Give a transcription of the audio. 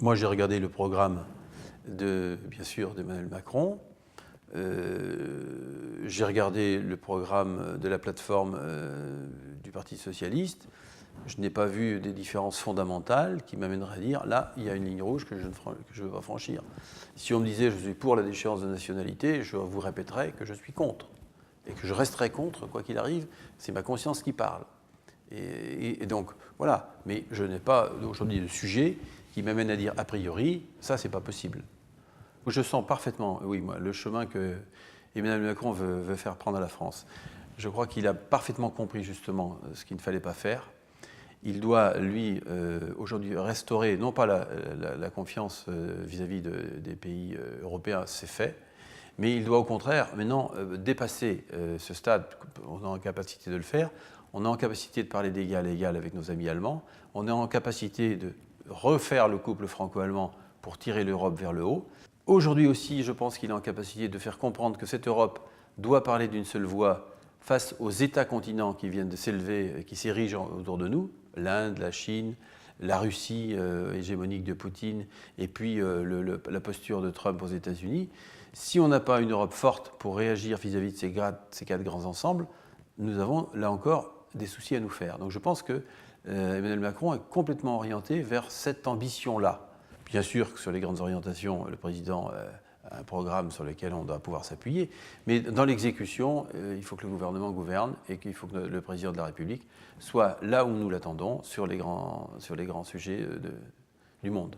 Moi, j'ai regardé le programme, bien sûr, d'Emmanuel Macron. J'ai regardé le programme de la plateforme du Parti socialiste. Je n'ai pas vu des différences fondamentales qui m'amèneraient à dire là, il y a une ligne rouge que je ne veux pas franchir. Si on me disait je suis pour la déchéance de nationalité, je vous répéterais que je suis contre. Et que je resterai contre, quoi qu'il arrive, c'est ma conscience qui parle. Et donc, voilà. Mais je n'ai pas aujourd'hui de sujet qui m'amène à dire a priori, ça, c'est pas possible. Je sens parfaitement, oui, moi, le chemin que Emmanuel Macron veut faire prendre à la France. Je crois qu'il a parfaitement compris justement ce qu'il ne fallait pas faire. Il doit, lui, aujourd'hui, restaurer, non pas la confiance vis-à-vis des pays européens, c'est fait, mais il doit au contraire maintenant dépasser ce stade. On est en capacité de le faire. On est en capacité de parler d'égal à égal avec nos amis allemands. On est en capacité de refaire le couple franco-allemand pour tirer l'Europe vers le haut. Aujourd'hui aussi, je pense qu'il est en capacité de faire comprendre que cette Europe doit parler d'une seule voix face aux États-continents qui viennent de s'élever, qui s'érigent autour de nous, l'Inde, la Chine, la Russie hégémonique de Poutine, et puis la posture de Trump aux États-Unis. Si on n'a pas une Europe forte pour réagir vis-à-vis de ces quatre grands ensembles, nous avons là encore des soucis à nous faire. Donc je pense que Emmanuel Macron est complètement orienté vers cette ambition-là. Bien sûr que sur les grandes orientations, le président a un programme sur lequel on doit pouvoir s'appuyer, mais dans l'exécution, il faut que le gouvernement gouverne et qu'il faut que le président de la République soit là où nous l'attendons sur les grands sujets du monde.